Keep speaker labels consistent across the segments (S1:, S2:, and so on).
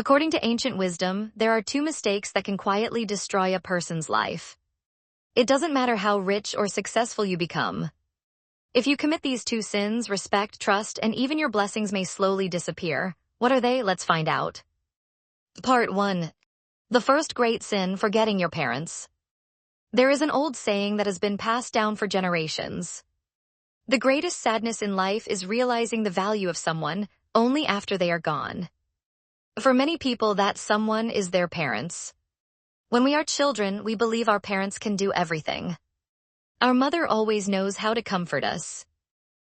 S1: According to ancient wisdom, there are two mistakes that can quietly destroy a person's life. It doesn't matter how rich or successful you become. If you commit these two sins, respect, trust, and even your blessings may slowly disappear. What are they? Let's find out. Part 1. The first great sin, forgetting your parents. There is an old saying that has been passed down for generations. The greatest sadness in life is realizing the value of someone only after they are gone. For many people, that someone is their parents. When we are children, we believe our parents can do everything. Our mother always knows how to comfort us.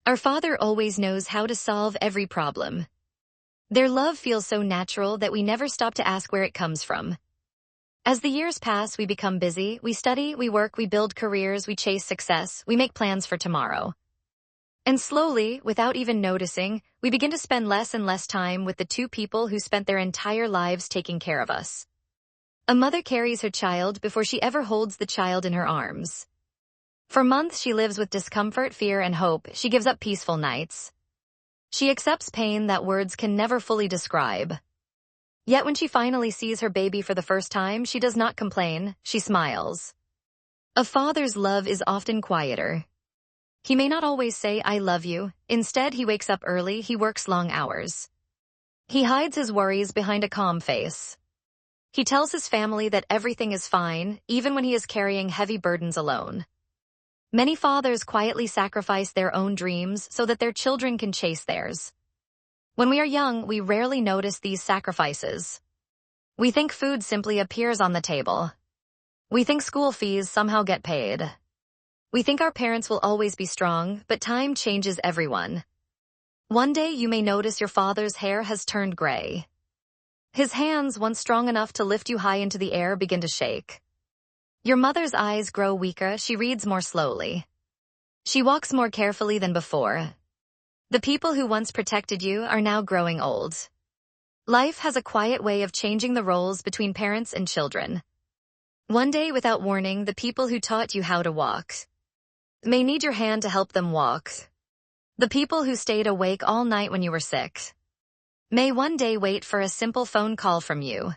S1: Our father always knows how to solve every problem. Their love feels so natural that we never stop to ask where it comes from. As the years pass, we become busy, we study, we work, we build careers, we chase success, we make plans for tomorrow. And slowly, without even noticing, we begin to spend less and less time with the two people who spent their entire lives taking care of us. A mother carries her child before she ever holds the child in her arms. For months, she lives with discomfort, fear, and hope. She gives up peaceful nights. She accepts pain that words can never fully describe. Yet when she finally sees her baby for the first time, she does not complain, she smiles. A father's love is often quieter. He may not always say, "I love you." Instead, he wakes up early, he works long hours. He hides his worries behind a calm face. He tells his family that everything is fine, even when he is carrying heavy burdens alone. Many fathers quietly sacrifice their own dreams so that their children can chase theirs. When we are young, we rarely notice these sacrifices. We think food simply appears on the table. We think school fees somehow get paid. We think our parents will always be strong, but time changes everyone. One day you may notice your father's hair has turned gray. His hands, once strong enough to lift you high into the air, begin to shake. Your mother's eyes grow weaker, she reads more slowly. She walks more carefully than before. The people who once protected you are now growing old. Life has a quiet way of changing the roles between parents and children. One day, without warning, the people who taught you how to walk may need your hand to help them walk. The people who stayed awake all night when you were sick may one day wait for a simple phone call from you.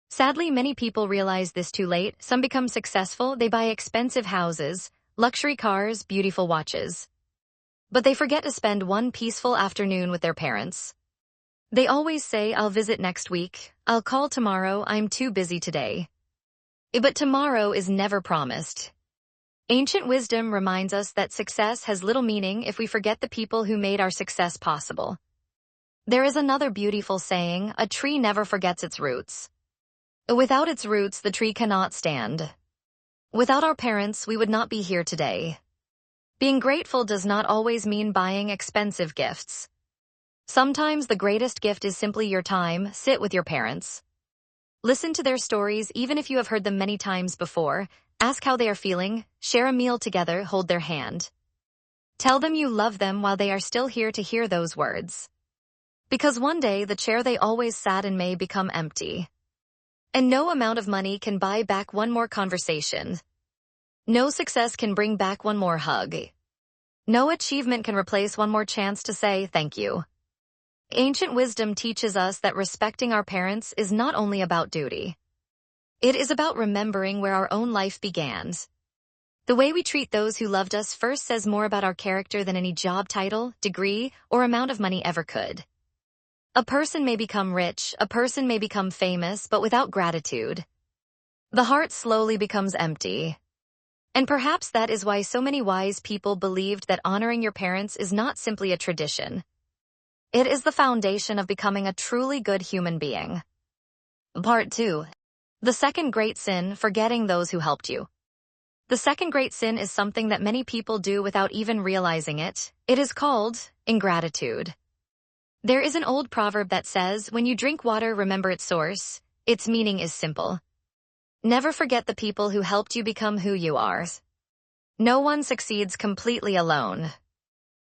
S1: Sadly, many people realize this too late. Some become successful, they buy expensive houses, luxury cars, beautiful watches. But they forget to spend one peaceful afternoon with their parents. They always say, "I'll visit next week, I'll call tomorrow, I'm too busy today." But tomorrow is never promised. Ancient wisdom reminds us that success has little meaning if we forget the people who made our success possible. There is another beautiful saying, "A tree never forgets its roots." Without its roots, the tree cannot stand. Without our parents, we would not be here today. Being grateful does not always mean buying expensive gifts. Sometimes the greatest gift is simply your time. Sit with your parents. Listen to their stories, even if you have heard them many times before. Ask how they are feeling, share a meal together, hold their hand. Tell them you love them while they are still here to hear those words. Because one day, the chair they always sat in may become empty. And no amount of money can buy back one more conversation. No success can bring back one more hug. No achievement can replace one more chance to say thank you. Ancient wisdom teaches us that respecting our parents is not only about duty. It is about remembering where our own life began. The way we treat those who loved us first says more about our character than any job title, degree, or amount of money ever could. A person may become rich, a person may become famous, but without gratitude, the heart slowly becomes empty. And perhaps that is why so many wise people believed that honoring your parents is not simply a tradition. It is the foundation of becoming a truly good human being. Part 2. The second great sin, forgetting those who helped you. The second great sin is something that many people do without even realizing it. It is called ingratitude. There is an old proverb that says, "When you drink water, remember its source." Its meaning is simple. Never forget the people who helped you become who you are. No one succeeds completely alone.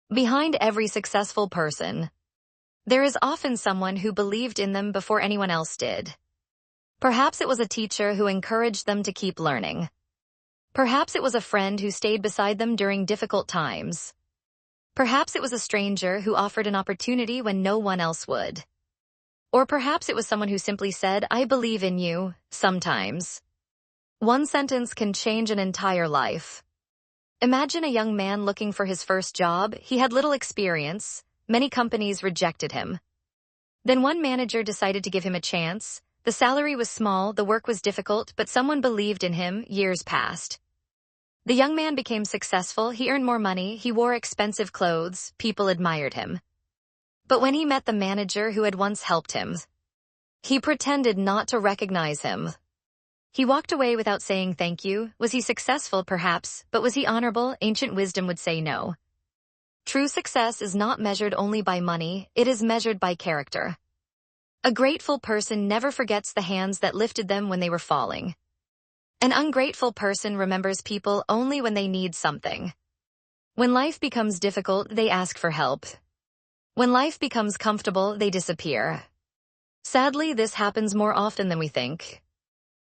S1: Behind every successful person, there is often someone who believed in them before anyone else did. Perhaps it was a teacher who encouraged them to keep learning. Perhaps it was a friend who stayed beside them during difficult times. Perhaps it was a stranger who offered an opportunity when no one else would. Or perhaps it was someone who simply said, "I believe in you," sometimes. One sentence can change an entire life. Imagine a young man looking for his first job. He had little experience. Many companies rejected him. Then one manager decided to give him a chance. The salary was small, the work was difficult, but someone believed in him. Years passed. The young man became successful. He earned more money. He wore expensive clothes. People admired him. But when he met the manager who had once helped him, he pretended not to recognize him. He walked away without saying thank you. Was he successful? Perhaps, but was he honorable? Ancient wisdom would say no. True success is not measured only by money, it is measured by character. A grateful person never forgets the hands that lifted them when they were falling. An ungrateful person remembers people only when they need something. When life becomes difficult, they ask for help. When life becomes comfortable, they disappear. Sadly, this happens more often than we think.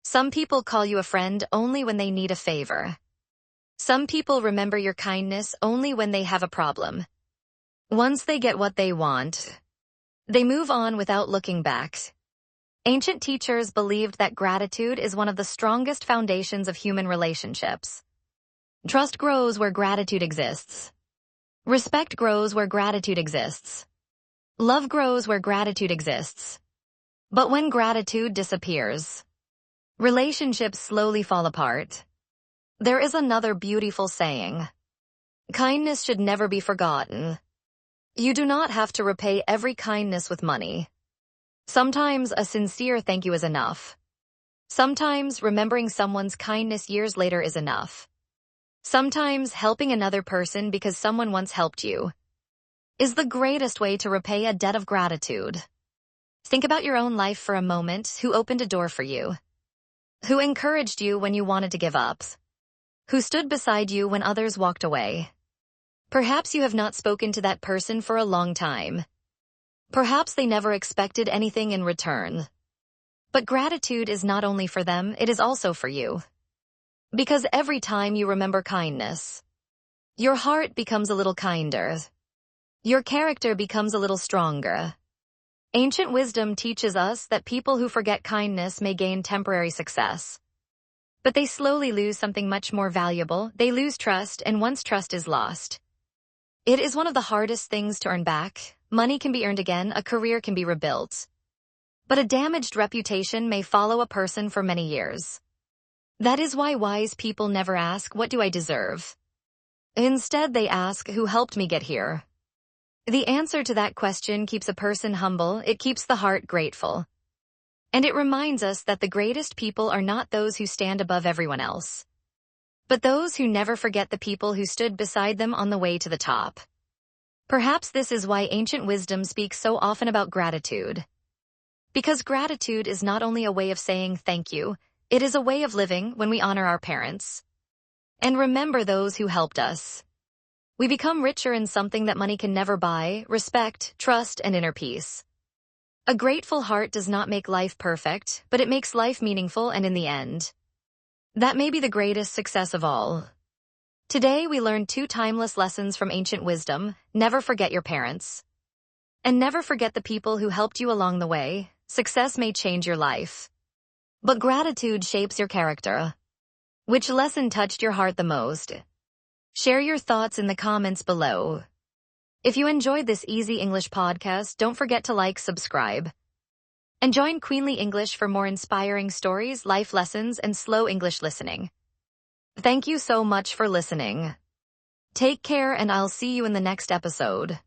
S1: Some people call you a friend only when they need a favor. Some people remember your kindness only when they have a problem. Once they get what they want, they move on without looking back. Ancient teachers believed that gratitude is one of the strongest foundations of human relationships. Trust grows where gratitude exists. Respect grows where gratitude exists. Love grows where gratitude exists. But when gratitude disappears, relationships slowly fall apart. There is another beautiful saying. Kindness should never be forgotten. You do not have to repay every kindness with money. Sometimes a sincere thank you is enough. Sometimes remembering someone's kindness years later is enough. Sometimes helping another person because someone once helped you is the greatest way to repay a debt of gratitude. Think about your own life for a moment. Who opened a door for you? Who encouraged you when you wanted to give up? Who stood beside you when others walked away? Perhaps you have not spoken to that person for a long time. Perhaps they never expected anything in return. But gratitude is not only for them, it is also for you. Because every time you remember kindness, your heart becomes a little kinder. Your character becomes a little stronger. Ancient wisdom teaches us that people who forget kindness may gain temporary success. But they slowly lose something much more valuable. They lose trust, and once trust is lost, it is one of the hardest things to earn back. Money can be earned again, a career can be rebuilt. But a damaged reputation may follow a person for many years. That is why wise people never ask, "What do I deserve?" Instead, they ask, "Who helped me get here?" The answer to that question keeps a person humble, it keeps the heart grateful. And it reminds us that the greatest people are not those who stand above everyone else, but those who never forget the people who stood beside them on the way to the top. Perhaps this is why ancient wisdom speaks so often about gratitude. Because gratitude is not only a way of saying thank you, it is a way of living. When we honor our parents and remember those who helped us, we become richer in something that money can never buy: respect, trust, and inner peace. A grateful heart does not make life perfect, but it makes life meaningful, and in the end, that may be the greatest success of all. Today we learned 2 timeless lessons from ancient wisdom. Never forget your parents. And never forget the people who helped you along the way. Success may change your life, but gratitude shapes your character. Which lesson touched your heart the most? Share your thoughts in the comments below. If you enjoyed this easy English podcast, don't forget to like, subscribe, and join Queenly English for more inspiring stories, life lessons, and slow English listening. Thank you so much for listening. Take care, and I'll see you in the next episode.